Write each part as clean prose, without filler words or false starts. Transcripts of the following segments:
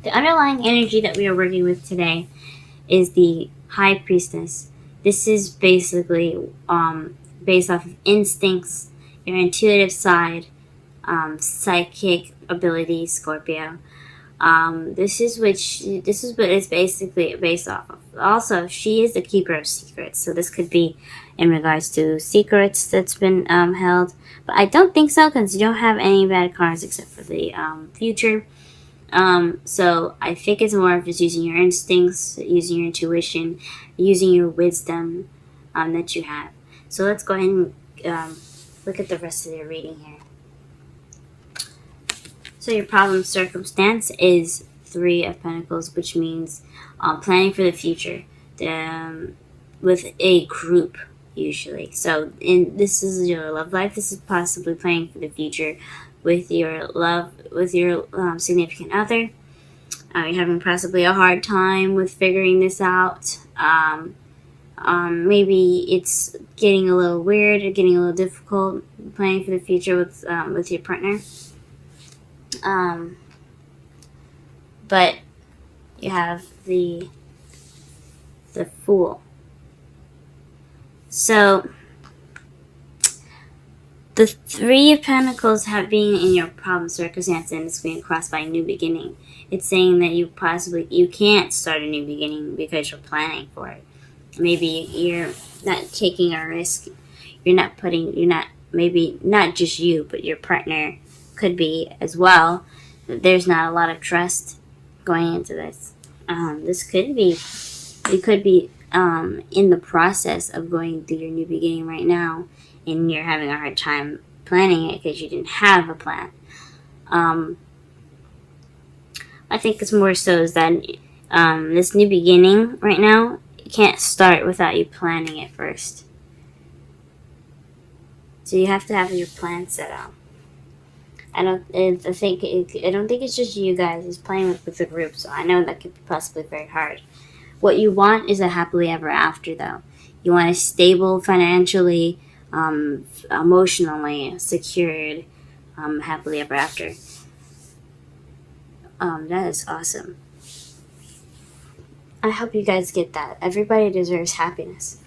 The underlying energy that we are working with today is the High Priestess. This is basically based off of instincts, your intuitive side, psychic abilities, Scorpio. This is what it's basically based off of. Also, she is the keeper of secrets, so this could be in regards to secrets that's been held. But I don't think so, because you don't have any bad cards except for the future. So I think it's more of just using your instincts, using your intuition, using your wisdom that you have. So let's go ahead and look at the rest of the reading here. So your problem circumstance is Three of Pentacles, which means planning for the future with a group usually. So this is your love life. This is possibly planning for the future with your significant other. You're having possibly a hard time with figuring this out. Maybe it's getting a little weird or getting a little difficult planning for the future with your partner. But you have the Fool. So the Three of Pentacles being in your problem circumstance, and it's being crossed by a new beginning. It's saying that you can't start a new beginning because you're planning for it. Maybe you're not taking a risk. Maybe not just you, but your partner could be as well. There's not a lot of trust going into this. You could be in the process of going through your new beginning right now, and you're having a hard time planning it because you didn't have a plan. I think it's more so is that this new beginning right now, you can't start without you planning it first. So you have to have your plan set out. I don't think it's just you guys. It's playing with the group, so I know that could be possibly very hard. What you want is a happily ever after, though. You want a stable financially, emotionally secured, happily ever after. That is awesome. I hope you guys get that. Everybody deserves happiness.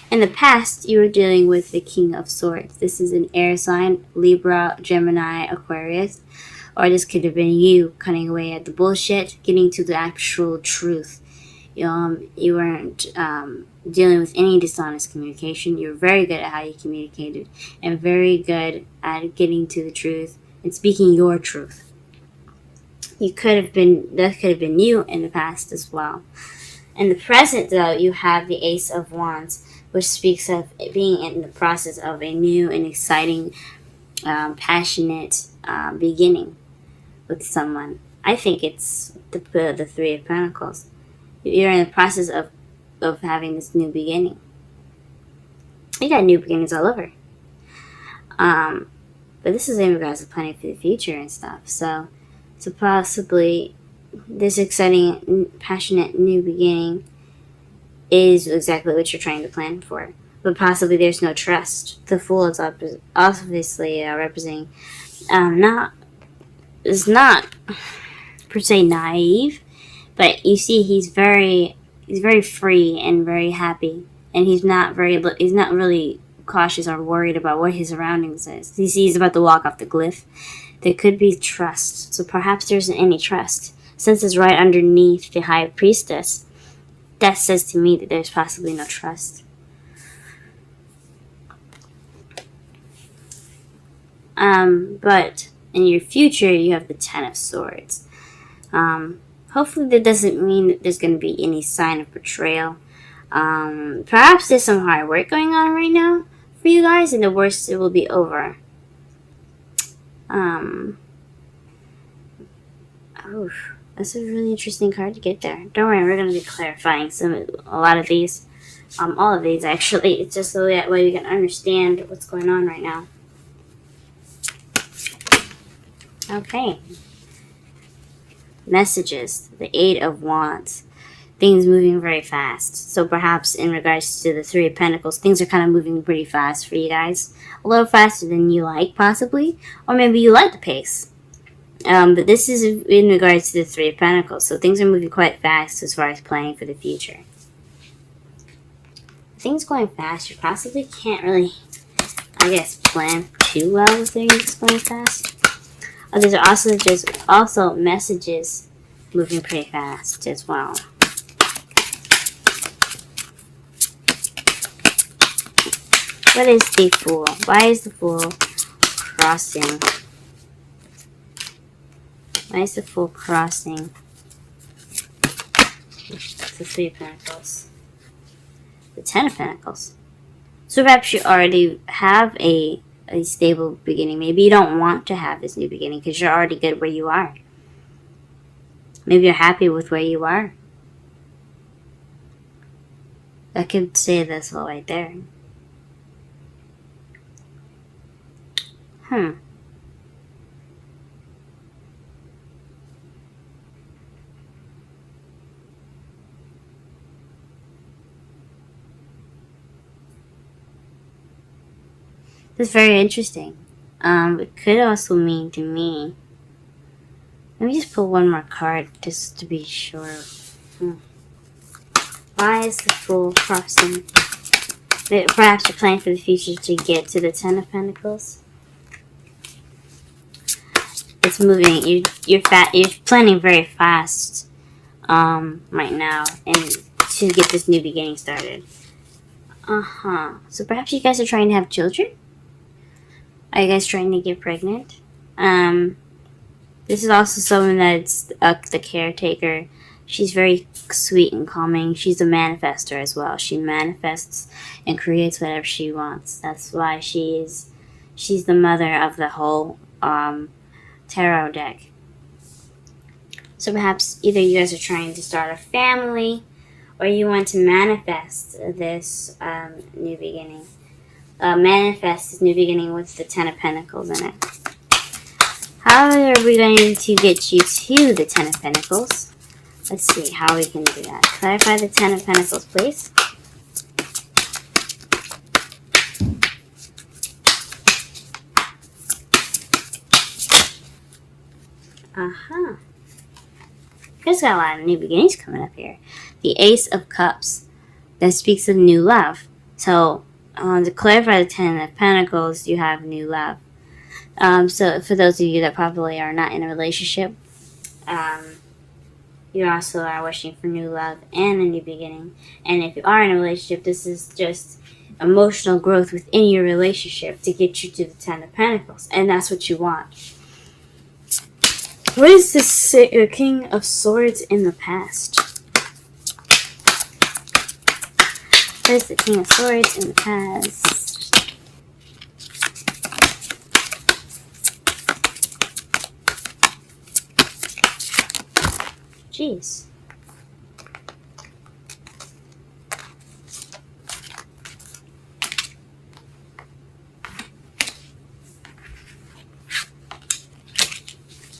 In the past, you were dealing with the King of Swords. This is an air sign, Libra, Gemini, Aquarius. Or this could have been you cutting away at the bullshit, getting to the actual truth. You weren't dealing with any dishonest communication. You were very good at how you communicated and very good at getting to the truth and speaking your truth. That could have been you in the past as well. In the present, though, you have the Ace of Wands, which speaks of being in the process of a new and exciting, passionate beginning with someone. I think it's the Three of Pentacles. You're in the process of having this new beginning. You got new beginnings all over. But this is in regards to planning for the future and stuff. So possibly this exciting, passionate new beginning is exactly what you're trying to plan for. But possibly there's no trust. The Fool is obviously representing is not per se naive, but you see he's very free and very happy, and he's not really cautious or worried about what his surroundings is. He's about to walk off the cliff. There could be trust, so perhaps there isn't any trust. Since it's right underneath the High Priestess, that says to me that there's possibly no trust. But in your future, you have the Ten of Swords. Hopefully that doesn't mean that there's going to be any sign of betrayal. Perhaps there's some hard work going on right now for you guys, and the worst it will be over. That's a really interesting card to get there. Don't worry, we're going to be clarifying a lot of these. All of these, actually. It's just so that way we can understand what's going on right now. Okay. Messages. The Eight of Wands. Things moving very fast. So perhaps in regards to the Three of Pentacles, things are kind of moving pretty fast for you guys. A little faster than you like, possibly. Or maybe you like the pace. But this is in regards to the Three of Pentacles. So things are moving quite fast as far as planning for the future. Things going fast. You possibly can't really, I guess, plan too well with things going fast. There's also messages moving pretty fast as well. What is the Fool? Why is the Fool crossing? Why is the Fool crossing the Three of Pentacles? The Ten of Pentacles. So perhaps you already have a stable beginning. Maybe you don't want to have this new beginning because you're already good where you are. Maybe you're happy with where you are. I could say this all right there. That's very interesting. It could also mean to me. Let me just pull one more card just to be sure. Why is the Fool crossing? Perhaps you're planning for the future to get to the Ten of Pentacles. It's moving. You're planning very fast right now, and to get this new beginning started. So perhaps you guys are trying to have children. Are you guys trying to get pregnant? This is also someone that's the caretaker. She's very sweet and calming. She's a manifester as well. She manifests and creates whatever she wants. That's why she's the mother of the whole tarot deck. So perhaps either you guys are trying to start a family, or you want to manifest this new beginning. Manifest this new beginning with the Ten of Pentacles in it. How are we going to get you to the Ten of Pentacles? Let's see how we can do that. Clarify the Ten of Pentacles, please. You guys got a lot of new beginnings coming up here. The Ace of Cups. That speaks of new love. So, to clarify the Ten of Pentacles, you have new love. So for those of you that probably are not in a relationship, you also are wishing for new love and a new beginning. And if you are in a relationship, this is just emotional growth within your relationship to get you to the Ten of Pentacles. And that's what you want. What is the King of Swords in the past? What is the King of Swords in the past? Jeez.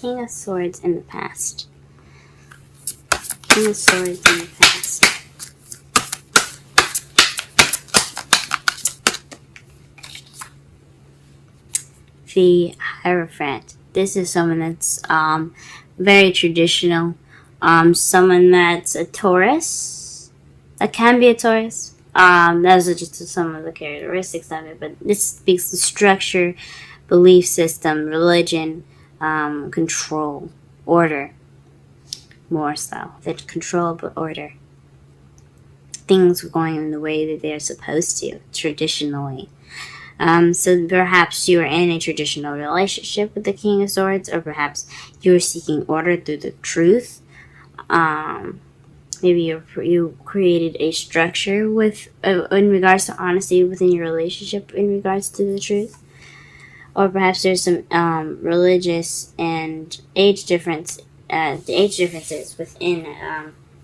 King of Swords in the past. King of Swords in the past. The Hierophant. This is someone that's very traditional. Someone that's a Taurus. That can be a Taurus. Those are just some of the characteristics of it. But this speaks to structure, belief system, religion, control, order. More so. That control but order. Things going in the way that they're supposed to, traditionally. So perhaps you are in a traditional relationship with the King of Swords, or perhaps you are seeking order through the truth. Maybe you created a structure with in regards to honesty within your relationship in regards to the truth. Or perhaps there's some religious and age differences within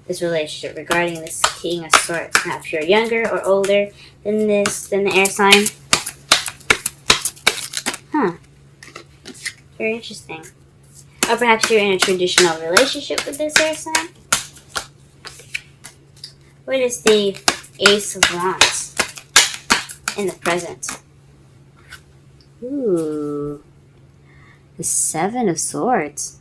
this relationship regarding this King of Swords. Perhaps you're younger or older than the air sign. Very interesting. Or perhaps you're in a traditional relationship with this air sign. What is the Ace of Wands in the present? Ooh. The Seven of Swords.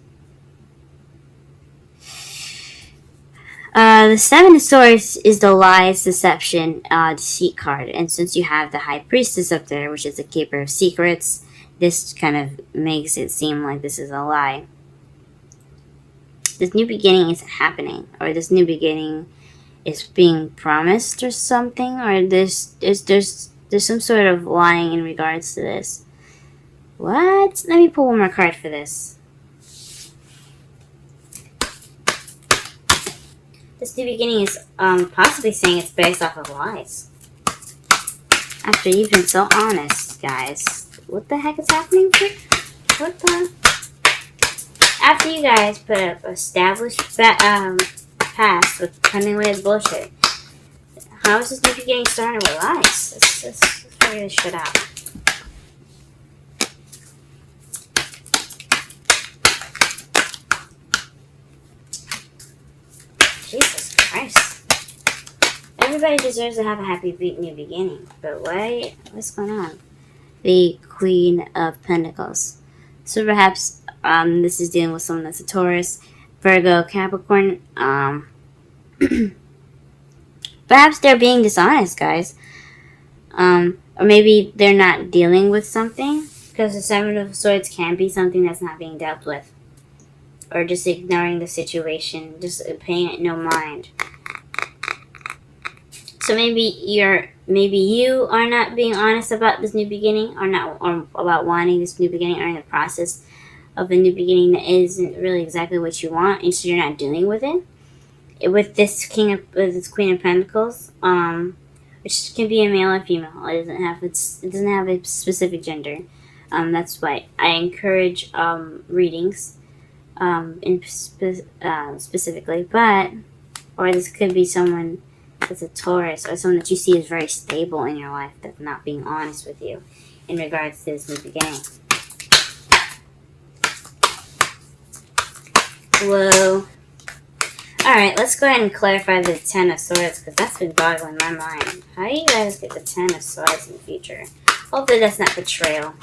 The Seven of Swords is the lies, deception, deceit card. And since you have the High Priestess up there, which is the keeper of secrets, this kind of makes it seem like this is a lie. This new beginning isn't happening, or this new beginning is being promised or something, or there's some sort of lying in regards to this. What? Let me pull one more card for this. This new beginning is possibly saying it's based off of lies. After you've been so honest, guys. What the heck is happening here? What the? After you guys put up established past with cutting away the bullshit, how is this new beginning starting with lies? Let's figure this shit out. Jesus Christ. Everybody deserves to have a happy new beginning. But what's going on? The Queen of Pentacles. So perhaps this is dealing with someone that's a Taurus, Virgo, Capricorn. Perhaps they're being dishonest, guys. Or maybe they're not dealing with something. Because the Seven of Swords can be something that's not being dealt with. Or just ignoring the situation, just paying it no mind. So maybe you are not being honest about this new beginning, or about wanting this new beginning, or in the process of a new beginning that isn't really exactly what you want, and so you're not dealing with it. With this Queen of Pentacles, which can be a male or female. It doesn't have a specific gender. That's why I encourage readings. Specifically, or this could be someone that's a Taurus, or someone that you see is very stable in your life that's not being honest with you in regards to this new beginning. Whoa. Alright, let's go ahead and clarify the Ten of Swords, because that's been boggling my mind. How do you guys get the Ten of Swords in the future? Hopefully that's not betrayal.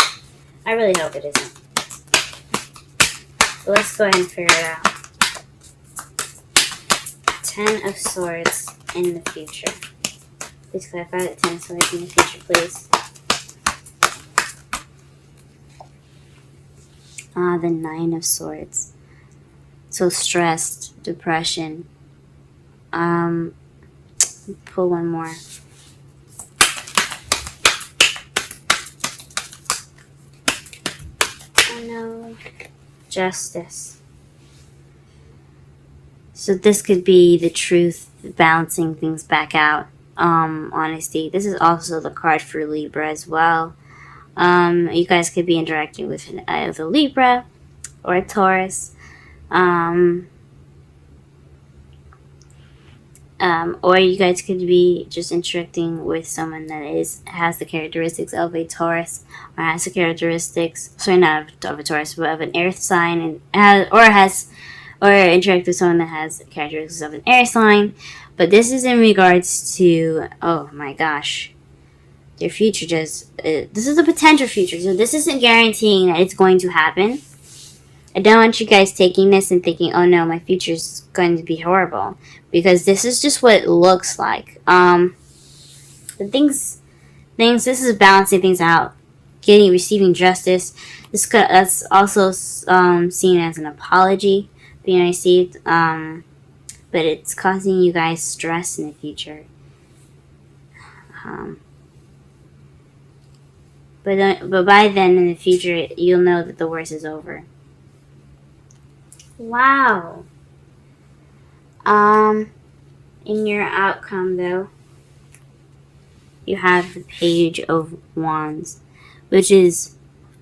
I really hope it isn't. But let's go ahead and figure it out. Ten of Swords in the future. Please clarify the Ten of Swords in the future, please. The Nine of Swords. So stressed, depression. Pull one more. Oh no. Justice. So this could be the truth, balancing things back out. Honesty. This is also the card for Libra as well. You guys could be interacting with either Libra or a Taurus. Or you guys could be just interacting with someone that has the characteristics of a Taurus, or has the characteristics, sorry, not of a Taurus, but of an earth sign, or interact with someone that has the characteristics of an air sign. But this is in regards to, oh my gosh, their future this is a potential future, so this isn't guaranteeing that it's going to happen. I don't want you guys taking this and thinking, oh no, my future's going to be horrible. Because this is just what it looks like. This is balancing things out. Receiving justice. That's also seen as an apology being received. But it's causing you guys stress in the future. But by then in the future, you'll know that the worst is over. Wow. In your outcome, though, you have the Page of Wands, which is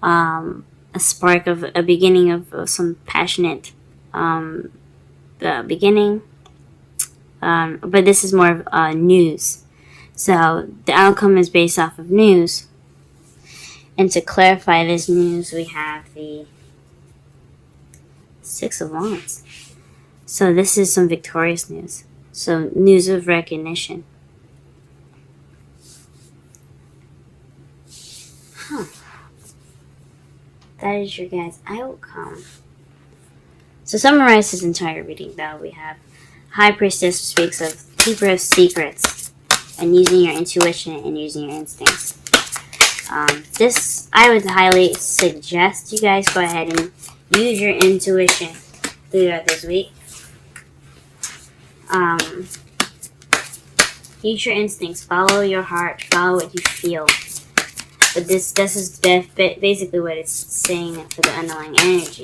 a spark of a beginning of some passionate beginning. But this is more of news. So the outcome is based off of news. And to clarify this news, we have the Six of Wands. So this is some victorious news. So news of recognition. that is your guys' outcome. So summarize this entire reading, though. We have High Priestess speaks of keeper of secrets and using your intuition and using your instincts. This, I would highly suggest you guys go ahead and use your intuition throughout this week. Use your instincts. Follow your heart. Follow what you feel. But this is basically what it's saying for the underlying energy.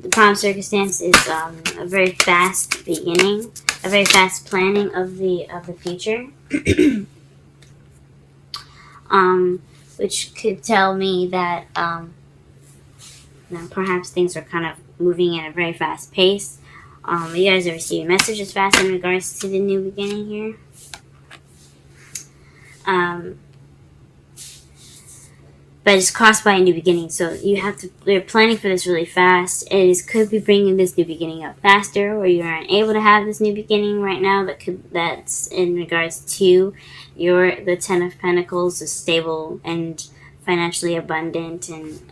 The prime circumstance is a very fast beginning, a very fast planning of the future, which could tell me that perhaps things are kind of moving at a very fast pace. You guys are receiving messages fast in regards to the new beginning here. But it's caused by a new beginning, so you're planning for this really fast. Could be bringing this new beginning up faster, or you're unable to have this new beginning right now. That's in regards to the Ten of Pentacles, is stable and financially abundant and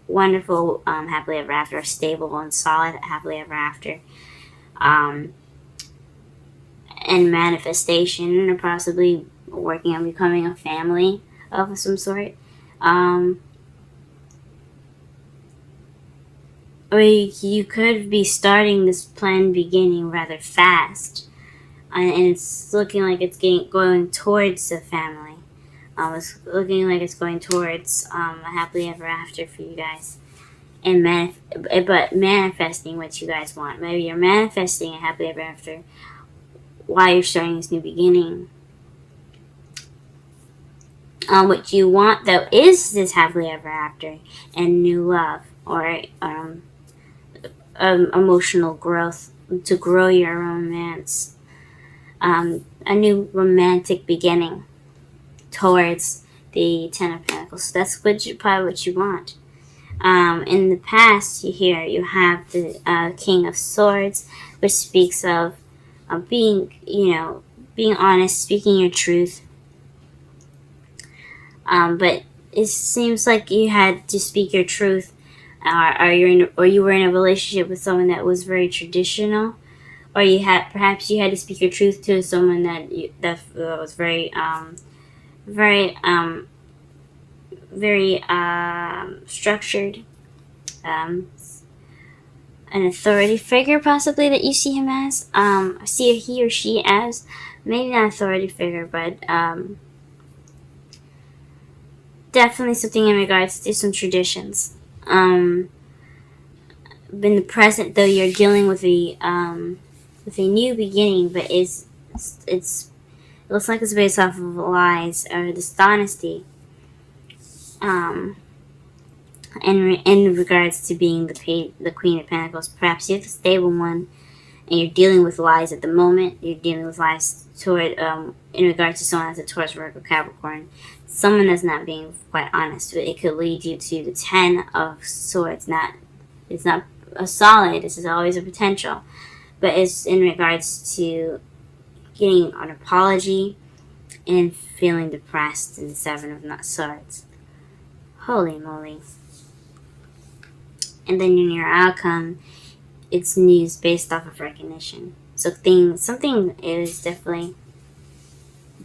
wonderful, happily ever after, stable and solid happily ever after, and manifestation, or possibly working on becoming a family of some sort. Or you could be starting this planned beginning rather fast, and it's looking like it's going towards a family. It's looking like it's going towards a happily ever after for you guys, and manifesting what you guys want. Maybe you're manifesting a happily ever after while you're starting this new beginning. What you want, though, is this happily ever after and new love, or emotional growth, to grow your romance, a new romantic beginning towards the Ten of Pentacles. So that's probably what you want. In the past, you have the King of Swords, which speaks of being honest, speaking your truth. But it seems like you had to speak your truth, or you were in a relationship with someone that was very traditional, or perhaps you had to speak your truth to someone that was very structured, an authority figure possibly that you see him as. See he or she as maybe not an authority figure, but definitely something in regards to some traditions. In the present, though, you're dealing with a new beginning, but it looks like it's based off of lies or dishonesty. In regards to being the Queen of Pentacles, perhaps you're the stable one, and you're dealing with lies at the moment. You're dealing with lies toward in regards to someone that's a Taurus, Virgo, Capricorn. Someone that's not being quite honest. It could lead you to the Ten of Swords. It's not a solid. This is always a potential, but it's in regards to getting an apology and feeling depressed in the Seven of Swords. Holy moly! And then in your outcome, it's news based off of recognition. So something is definitely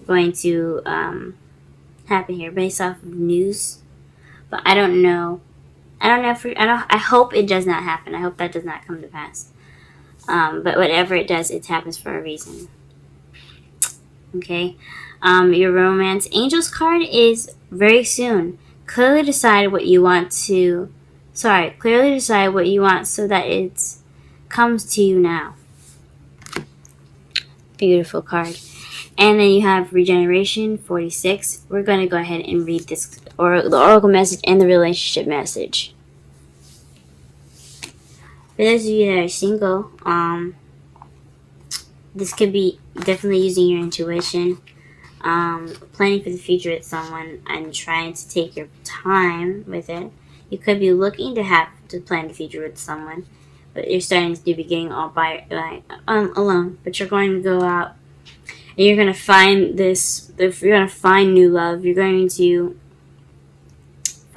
going to happen here based off of news, but I don't know. I hope it does not happen. I hope that does not come to pass. But whatever it does, it happens for a reason. Okay. Your romance angels card is very soon. Clearly decide what you want so that it comes to you now. Beautiful card. And then you have Regeneration 46. We're going to go ahead and read this, the Oracle message and the relationship message. For those of you that are single, this could be definitely using your intuition, planning for the future with someone, and trying to take your time with it. You could be looking to plan the future with someone, but you're starting to beginning all by alone. But you're going to go out and you're going to find new love. You're going to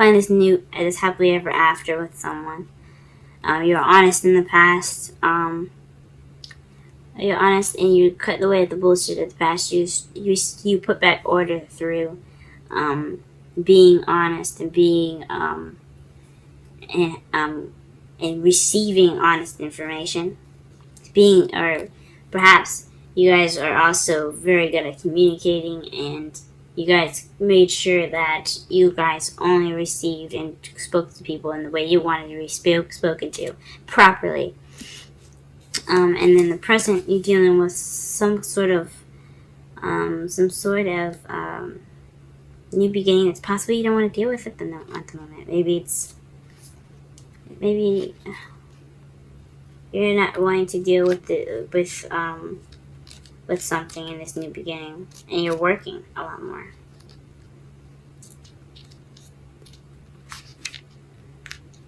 find this happily ever after with someone. You're honest in the past. You're honest and you cut away the bullshit of the past. You put back order through being honest and being and receiving honest information. Or perhaps you guys are also very good at communicating, and you guys made sure that you guys only received and spoke to people in the way you wanted to be spoken to properly. And in the present, you're dealing with some sort of new beginning that's possibly you don't want to deal with at the moment. Maybe you're not wanting to deal with something in this new beginning, and you're working a lot more.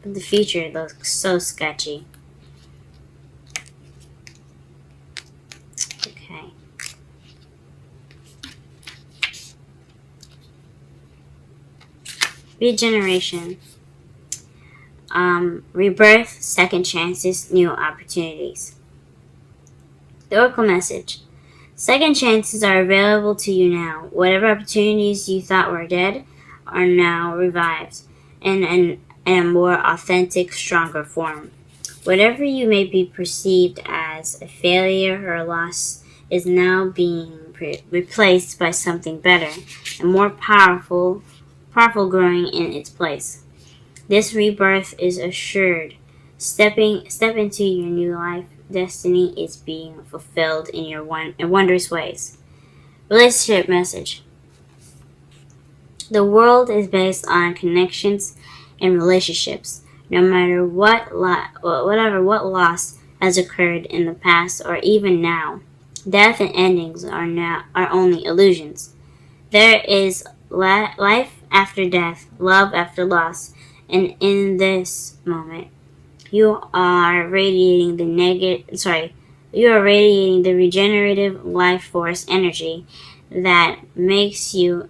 But the future looks so sketchy. Okay. Regeneration. Rebirth, second chances, new opportunities. The Oracle message. Second chances are available to you now. Whatever opportunities you thought were dead are now revived in a more authentic, stronger form. Whatever you may be perceived as a failure or a loss is now being replaced by something better and more powerful growing in its place. This rebirth is assured. Step into your new life. Destiny is being fulfilled in wondrous ways. Relationship message. The world is based on connections and relationships. No matter what loss has occurred in the past or even now, death and endings are only illusions. There is life after death, love after loss, and in this moment, you are radiating the regenerative life force energy that makes you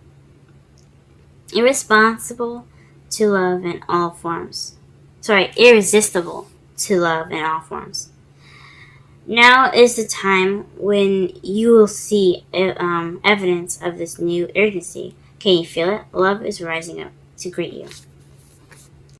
irresistible to love in all forms. Now is the time when you will see evidence of this new urgency. Can you feel it? Love is rising up to greet you.